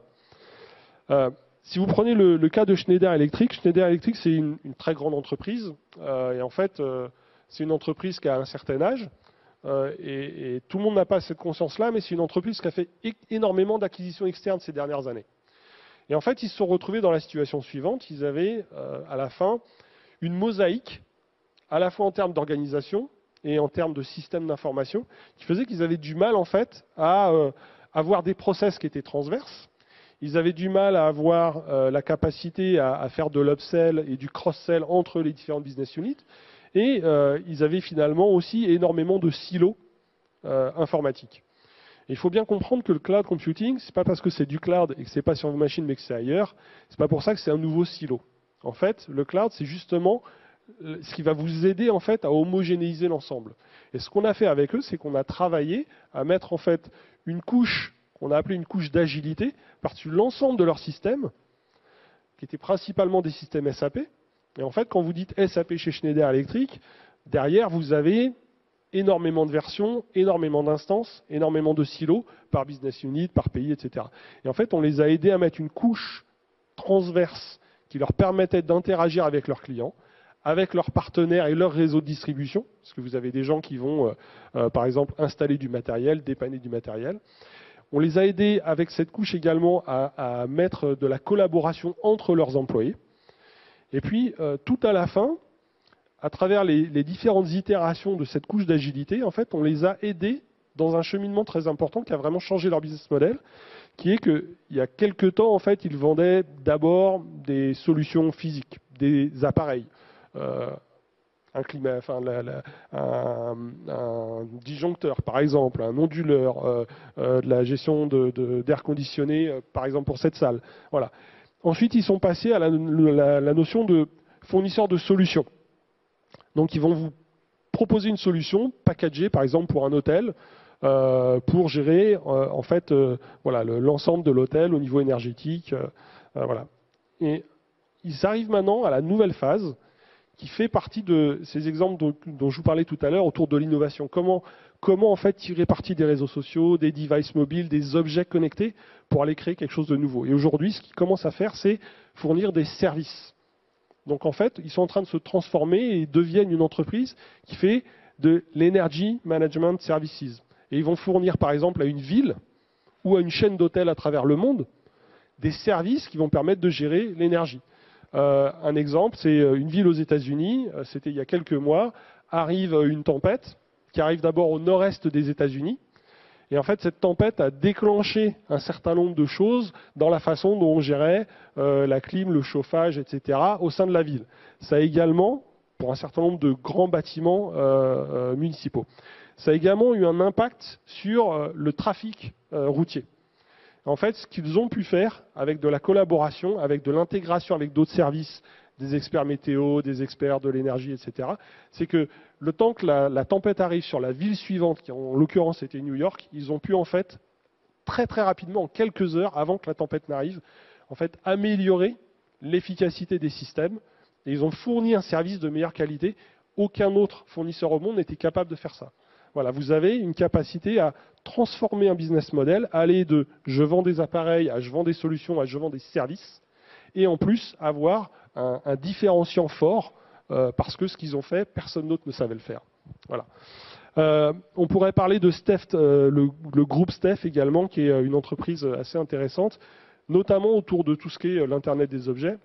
à un. Si vous prenez le cas de Schneider Electric, Schneider Electric, c'est une très grande entreprise. Et en fait, c'est une entreprise qui a un certain âge. Et tout le monde n'a pas cette conscience-là, mais c'est une entreprise qui a fait énormément d'acquisitions externes ces dernières années. Et en fait, ils se sont retrouvés dans la situation suivante. Ils avaient, à la fin, une mosaïque, à la fois en termes d'organisation et en termes de système d'information, qui faisait qu'ils avaient du mal, en fait, à avoir des process qui étaient transverses. Ils avaient du mal à avoir la capacité à faire de l'upsell et du cross-sell entre les différentes business units. Et ils avaient finalement aussi énormément de silos informatiques. Et il faut bien comprendre que le cloud computing, c'est pas parce que c'est du cloud et que c'est pas sur vos machines mais que c'est ailleurs, c'est pas pour ça que c'est un nouveau silo. En fait, le cloud, c'est justement ce qui va vous aider en fait à homogénéiser l'ensemble. Et ce qu'on a fait avec eux, c'est qu'on a travaillé à mettre en fait une couche qu'on a appelée une couche d'agilité par-dessus l'ensemble de leur système, qui étaient principalement des systèmes SAP. Et en fait, quand vous dites SAP chez Schneider Electric, derrière, vous avez énormément de versions, énormément d'instances, énormément de silos par business unit, par pays, etc. Et en fait, on les a aidés à mettre une couche transverse qui leur permettait d'interagir avec leurs clients, avec leurs partenaires et leur réseau de distribution, parce que vous avez des gens qui vont, par exemple, installer du matériel, dépanner du matériel. On les a aidés avec cette couche également à mettre de la collaboration entre leurs employés. Et puis, tout à la fin, à travers les différentes itérations de cette couche d'agilité, en fait, on les a aidés dans un cheminement très important qui a vraiment changé leur business model, qui est qu'il y a quelques temps, en fait, ils vendaient d'abord des solutions physiques, des appareils, un climat, enfin, un disjoncteur, par exemple, un onduleur, de la gestion d'air conditionné, par exemple, pour cette salle. Voilà. Ensuite, ils sont passés à la notion de fournisseur de solutions. Donc, ils vont vous proposer une solution packagée, par exemple, pour un hôtel, pour gérer, en fait, voilà, l'ensemble de l'hôtel au niveau énergétique. Voilà. Et ils arrivent maintenant à la nouvelle phase qui fait partie de ces exemples dont je vous parlais tout à l'heure autour de l'innovation. Comment en fait tirer parti des réseaux sociaux, des devices mobiles, des objets connectés pour aller créer quelque chose de nouveau. Et aujourd'hui, ce qu'ils commencent à faire, c'est fournir des services. Donc en fait, ils sont en train de se transformer et deviennent une entreprise qui fait de l'Energy Management Services. Et ils vont fournir par exemple à une ville ou à une chaîne d'hôtels à travers le monde des services qui vont permettre de gérer l'énergie. Un exemple, c'est une ville aux États-Unis, c'était il y a quelques mois, arrive une tempête qui arrive d'abord au nord-est des États-Unis. Et en fait, cette tempête a déclenché un certain nombre de choses dans la façon dont on gérait la clim, le chauffage, etc. au sein de la ville. Ça a également, pour un certain nombre de grands bâtiments municipaux, ça a également eu un impact sur le trafic routier. En fait, ce qu'ils ont pu faire avec de la collaboration, avec de l'intégration avec d'autres services, des experts météo, des experts de l'énergie, etc., c'est que le temps que la tempête arrive sur la ville suivante, qui en l'occurrence était New York, ils ont pu en fait, très très rapidement, en quelques heures avant que la tempête n'arrive, en fait, améliorer l'efficacité des systèmes. Et ils ont fourni un service de meilleure qualité. Aucun autre fournisseur au monde n'était capable de faire ça. Voilà, vous avez une capacité à transformer un business model, à aller de je vends des appareils à je vends des solutions à je vends des services, et en plus avoir un différenciant fort, parce que ce qu'ils ont fait, personne d'autre ne savait le faire. Voilà. On pourrait parler de Steph, le groupe Steph également, qui est une entreprise assez intéressante, notamment autour de tout ce qui est l'Internet des objets.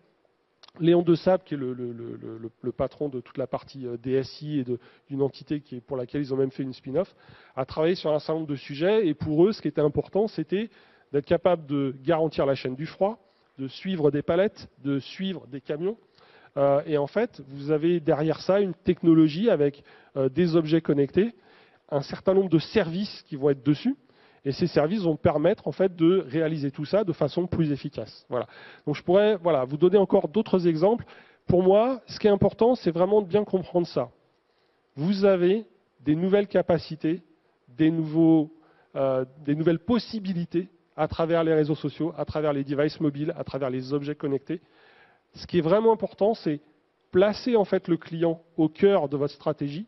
Léon Desable, qui est le patron de toute la partie DSI et d'une entité pour laquelle ils ont même fait une spin-off, a travaillé sur un certain nombre de sujets. Et pour eux, ce qui était important, c'était d'être capable de garantir la chaîne du froid, de suivre des palettes, de suivre des camions. Et en fait, vous avez derrière ça une technologie avec des objets connectés, un certain nombre de services qui vont être dessus. Et ces services vont permettre en fait de réaliser tout ça de façon plus efficace. Voilà. Donc je pourrais vous donner encore d'autres exemples. Pour moi, ce qui est important, c'est vraiment de bien comprendre ça. Vous avez des nouvelles capacités, des nouvelles possibilités à travers les réseaux sociaux, à travers les devices mobiles, à travers les objets connectés. Ce qui est vraiment important, c'est placer en fait le client au cœur de votre stratégie,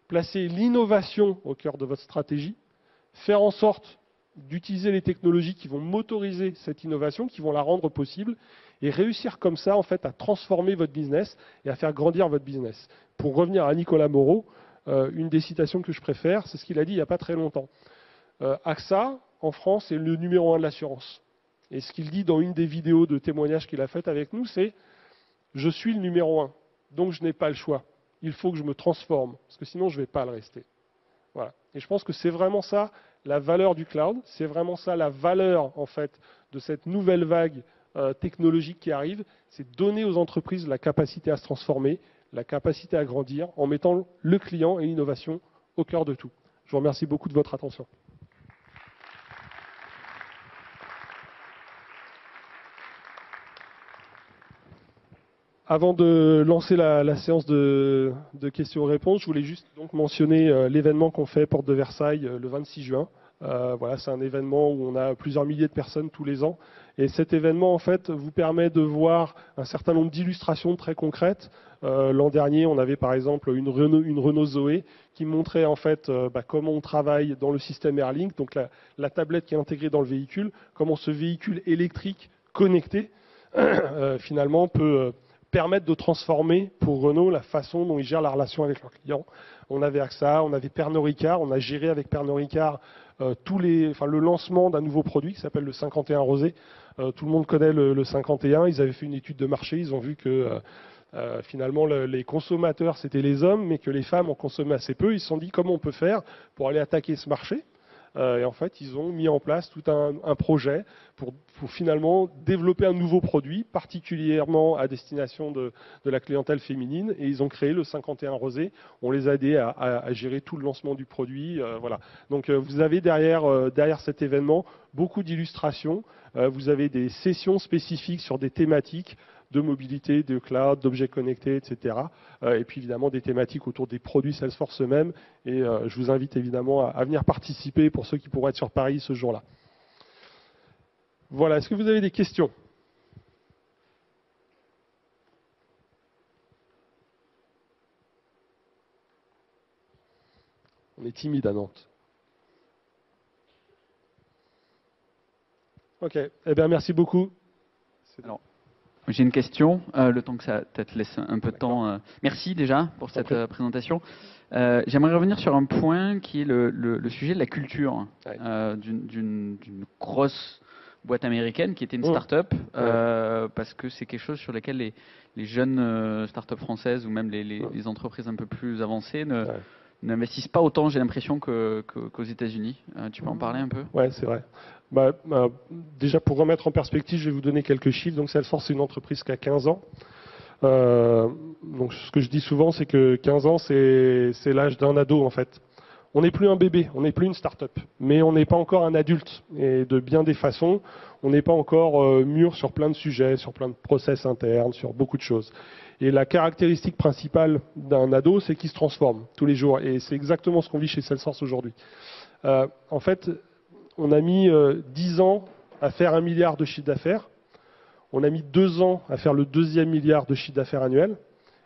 placer l'innovation au cœur de votre stratégie, faire en sorte d'utiliser les technologies qui vont motoriser cette innovation, qui vont la rendre possible, et réussir comme ça en fait à transformer votre business et à faire grandir votre business. Pour revenir à Nicolas Moreau, une des citations que je préfère, c'est ce qu'il a dit il n'y a pas très longtemps. AXA, en France, est le numéro 1 de l'assurance. Et ce qu'il dit dans une des vidéos de témoignages qu'il a faites avec nous, c'est « Je suis le numéro 1, donc je n'ai pas le choix. Il faut que je me transforme, parce que sinon je ne vais pas le rester. » Voilà. Et je pense que c'est vraiment ça la valeur du cloud, c'est vraiment ça la valeur en fait de cette nouvelle vague technologique qui arrive, c'est donner aux entreprises la capacité à se transformer, la capacité à grandir en mettant le client et l'innovation au cœur de tout. Je vous remercie beaucoup de votre attention. Avant de lancer la séance de questions-réponses, je voulais juste donc mentionner l'événement qu'on fait Porte de Versailles le 26 juin. Voilà, c'est un événement où on a plusieurs milliers de personnes tous les ans. Et cet événement, en fait, vous permet de voir un certain nombre d'illustrations très concrètes. L'an dernier, on avait par exemple une Renault Zoé qui montrait en fait comment on travaille dans le système Airlink, donc la tablette qui est intégrée dans le véhicule, comment ce véhicule électrique connecté finalement peut permettre de transformer pour Renault la façon dont ils gèrent la relation avec leurs clients. On avait AXA, on avait Pernod Ricard, on a géré avec Pernod Ricard le lancement d'un nouveau produit qui s'appelle le 51 Rosé. Tout le monde connaît le 51. Ils avaient fait une étude de marché. Ils ont vu que finalement les consommateurs c'était les hommes, mais que les femmes en consommaient assez peu. Ils se sont dit comment on peut faire pour aller attaquer ce marché. Et en fait, ils ont mis en place tout un projet pour finalement développer un nouveau produit, particulièrement à destination de la clientèle féminine. Et ils ont créé le 51 Rosé. On les a aidés à gérer tout le lancement du produit. Voilà. Donc, vous avez derrière cet événement beaucoup d'illustrations. Vous avez des sessions spécifiques sur des thématiques de mobilité, de cloud, d'objets connectés, etc. Et puis évidemment des thématiques autour des produits Salesforce eux-mêmes. Et je vous invite évidemment à venir participer pour ceux qui pourraient être sur Paris ce jour-là. Voilà, est-ce que vous avez des questions? On est timide à Nantes. Ok, eh bien merci beaucoup. Alors, j'ai une question, le temps que ça te laisse un peu de temps. Merci déjà pour cette présentation. J'aimerais revenir sur un point qui est le sujet de la culture d'une grosse boîte américaine qui était une start-up, parce que c'est quelque chose sur lequel les jeunes start-up françaises ou même les entreprises un peu plus avancées n'investissent pas autant, j'ai l'impression, qu'aux États-Unis. Tu peux en parler un peu? Ouais, c'est vrai. Déjà, pour remettre en perspective, je vais vous donner quelques chiffres. Donc, Salesforce, c'est une entreprise qui a 15 ans. Donc, ce que je dis souvent, c'est que 15 ans, c'est l'âge d'un ado, en fait. On n'est plus un bébé, on n'est plus une start-up, mais on n'est pas encore un adulte. Et de bien des façons, on n'est pas encore mûr sur plein de sujets, sur plein de process internes, sur beaucoup de choses. Et la caractéristique principale d'un ado, c'est qu'il se transforme tous les jours. Et c'est exactement ce qu'on vit chez Salesforce aujourd'hui. En fait, on a mis 10 ans à faire 1 milliard de chiffre d'affaires. On a mis 2 ans à faire le 2e milliard de chiffre d'affaires annuel.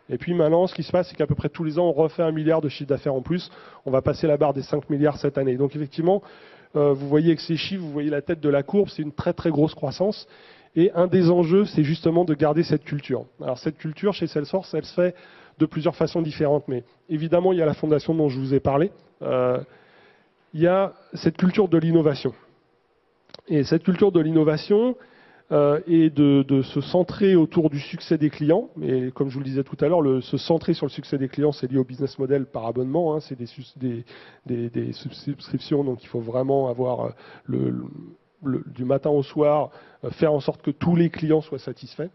Et puis maintenant, ce qui se passe, c'est qu'à peu près tous les ans, on refait 1 milliard de chiffre d'affaires en plus. On va passer la barre des 5 milliards cette année. Donc effectivement, vous voyez avec ces chiffres, vous voyez la tête de la courbe, c'est une très très grosse croissance. Et un des enjeux, c'est justement de garder cette culture. Alors cette culture, chez Salesforce, elle se fait de plusieurs façons différentes. Mais évidemment, il y a la fondation dont je vous ai parlé. Il y a cette culture de l'innovation. Et cette culture de l'innovation est de se centrer autour du succès des clients. Et comme je vous le disais tout à l'heure, se centrer sur le succès des clients, c'est lié au business model par abonnement. C'est des subscriptions, donc il faut vraiment avoir du matin au soir, faire en sorte que tous les clients soient satisfaits.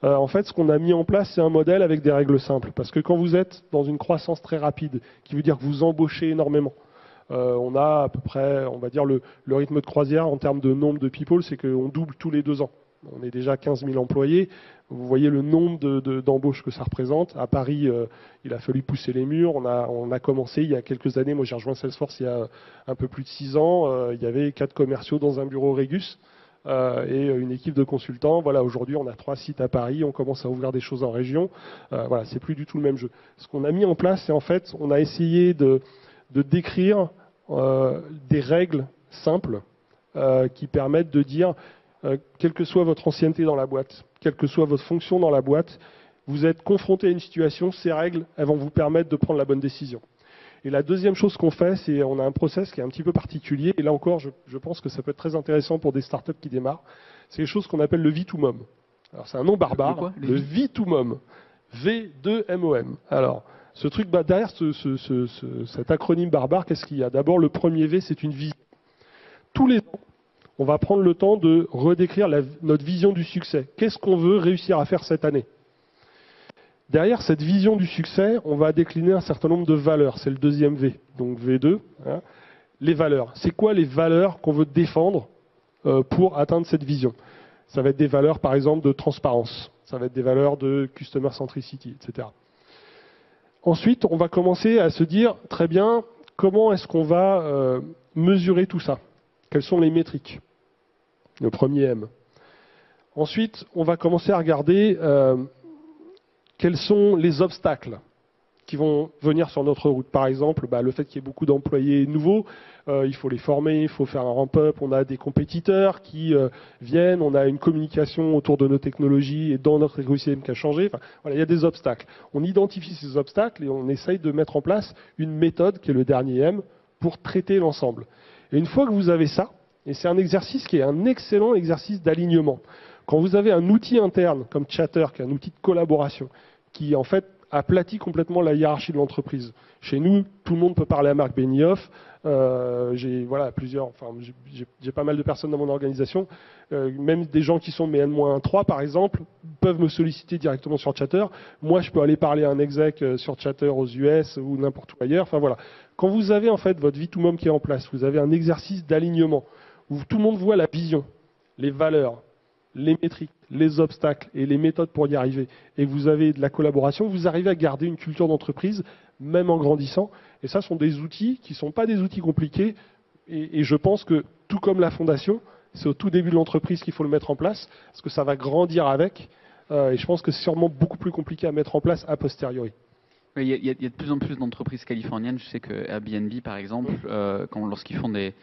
En fait, ce qu'on a mis en place, c'est un modèle avec des règles simples. Parce que quand vous êtes dans une croissance très rapide, qui veut dire que vous embauchez énormément, on a à peu près, on va dire, le rythme de croisière en termes de nombre de people, c'est qu'on double tous les 2 ans. On est déjà 15 000 employés. Vous voyez le nombre d'embauches que ça représente. À Paris, il a fallu pousser les murs. On a commencé il y a quelques années. Moi, j'ai rejoint Salesforce il y a un peu plus de 6 ans. Il y avait 4 commerciaux dans un bureau Regus et une équipe de consultants. Voilà, aujourd'hui, on a 3 sites à Paris. On commence à ouvrir des choses en région. Voilà, c'est plus du tout le même jeu. Ce qu'on a mis en place, c'est en fait, on a essayé de décrire des règles simples qui permettent de dire quelle que soit votre ancienneté dans la boîte, quelle que soit votre fonction dans la boîte, vous êtes confronté à une situation, ces règles, elles vont vous permettre de prendre la bonne décision. Et la deuxième chose qu'on fait, c'est on a un process qui est un petit peu particulier, et là encore, je pense que ça peut être très intéressant pour des startups qui démarrent. C'est quelque chose qu'on appelle le V2MOM. Alors c'est un nom barbare, le V2MOM. V2MOM. Alors, ce truc, derrière cet acronyme barbare, qu'est-ce qu'il y a? D'abord, le premier V, c'est une vision. Tous les ans, on va prendre le temps de redécrire notre vision du succès. Qu'est-ce qu'on veut réussir à faire cette année? Derrière cette vision du succès, on va décliner un certain nombre de valeurs. C'est le deuxième V, donc V2. Hein. Les valeurs. C'est quoi les valeurs qu'on veut défendre pour atteindre cette vision? Ça va être des valeurs, par exemple, de transparence. Ça va être des valeurs de customer centricity, etc. Ensuite, on va commencer à se dire, très bien, comment est-ce qu'on va mesurer tout ça? Quelles sont les métriques? Le premier M. Ensuite, on va commencer à regarder quels sont les obstacles qui vont venir sur notre route. Par exemple, le fait qu'il y ait beaucoup d'employés nouveaux, il faut les former, il faut faire un ramp-up, on a des compétiteurs qui viennent, on a une communication autour de nos technologies et dans notre écosystème qui a changé. Enfin, voilà, il y a des obstacles. On identifie ces obstacles et on essaye de mettre en place une méthode, qui est le dernier M, pour traiter l'ensemble. Et une fois que vous avez ça, et c'est un exercice qui est un excellent exercice d'alignement. Quand vous avez un outil interne comme Chatter, qui est un outil de collaboration, qui en fait aplatit complètement la hiérarchie de l'entreprise. Chez nous, tout le monde peut parler à Marc Benioff. J'ai pas mal de personnes dans mon organisation, même des gens qui sont mes N-3 par exemple, peuvent me solliciter directement sur Chatter. Moi, je peux aller parler à un exec sur Chatter aux US ou n'importe où ailleurs. Enfin voilà. Quand vous avez en fait votre V2MOM qui est en place, vous avez un exercice d'alignement où tout le monde voit la vision, les valeurs, les métriques, les obstacles et les méthodes pour y arriver, et vous avez de la collaboration, vous arrivez à garder une culture d'entreprise, même en grandissant. Et ça, sont des outils qui ne sont pas des outils compliqués. Et je pense que, tout comme la fondation, c'est au tout début de l'entreprise qu'il faut le mettre en place, parce que ça va grandir avec. Et je pense que c'est sûrement beaucoup plus compliqué à mettre en place a posteriori. Il y a de plus en plus d'entreprises californiennes. Je sais que Airbnb, par exemple, lorsqu'ils font des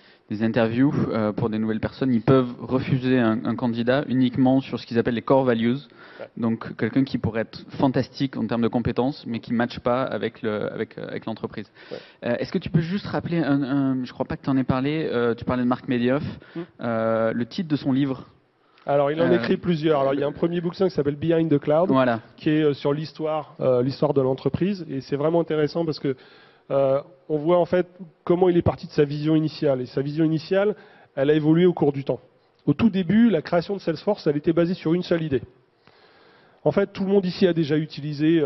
interviews pour des nouvelles personnes, ils peuvent refuser un candidat uniquement sur ce qu'ils appellent les core values. Donc, quelqu'un qui pourrait être fantastique en termes de compétences, mais qui ne matche pas avec l'entreprise. Est-ce que tu peux juste rappeler, je ne crois pas que tu en aies parlé, tu parlais de Marc Benioff, le titre de son livre? Alors, il en écrit plusieurs. Alors, il y a un premier bouquin qui s'appelle Behind the Cloud, voilà, qui est sur l'histoire de l'entreprise. Et c'est vraiment intéressant parce que on voit en fait comment il est parti de sa vision initiale. Et sa vision initiale, elle a évolué au cours du temps. Au tout début, la création de Salesforce, elle était basée sur une seule idée. En fait, tout le monde ici a déjà utilisé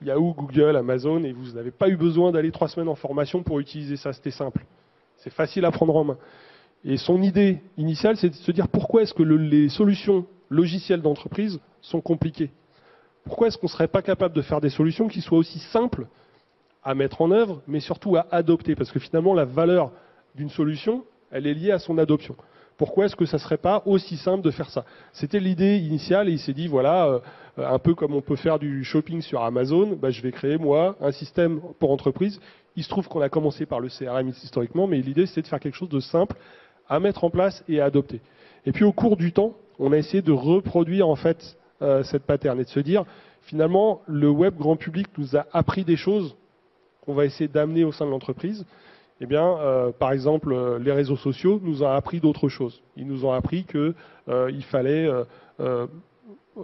Yahoo, Google, Amazon, et vous n'avez pas eu besoin d'aller 3 semaines en formation pour utiliser ça. C'était simple. C'est facile à prendre en main. Et son idée initiale, c'est de se dire pourquoi est-ce que les solutions logicielles d'entreprise sont compliquées? Pourquoi est-ce qu'on ne serait pas capable de faire des solutions qui soient aussi simples à mettre en œuvre, mais surtout à adopter? Parce que finalement, la valeur d'une solution, elle est liée à son adoption. Pourquoi est-ce que ça ne serait pas aussi simple de faire ça? C'était l'idée initiale et il s'est dit, voilà, un peu comme on peut faire du shopping sur Amazon, je vais créer, moi, un système pour entreprise. Il se trouve qu'on a commencé par le CRM historiquement, mais l'idée, c'était de faire quelque chose de simple à mettre en place et à adopter. Et puis au cours du temps, on a essayé de reproduire en fait cette pattern et de se dire, finalement, le web grand public nous a appris des choses qu'on va essayer d'amener au sein de l'entreprise. Eh bien, par exemple, les réseaux sociaux nous ont appris d'autres choses. Ils nous ont appris qu'il fallait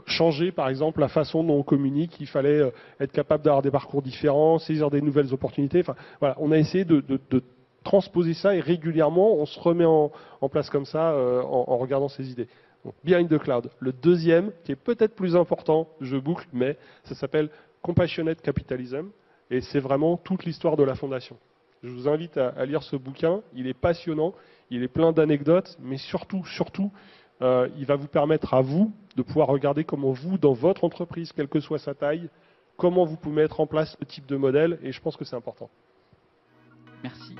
changer, par exemple, la façon dont on communique. Il fallait être capable d'avoir des parcours différents, saisir des nouvelles opportunités. Enfin, voilà, on a essayé de transposer ça et régulièrement, on se remet en place comme ça en regardant ces idées. Donc, Behind the Cloud. Le deuxième, qui est peut-être plus important, je boucle, mais ça s'appelle Compassionate Capitalism et c'est vraiment toute l'histoire de la fondation. Je vous invite à lire ce bouquin. Il est passionnant, il est plein d'anecdotes, mais surtout, il va vous permettre à vous de pouvoir regarder comment vous, dans votre entreprise, quelle que soit sa taille, comment vous pouvez mettre en place ce type de modèle et je pense que c'est important. Merci.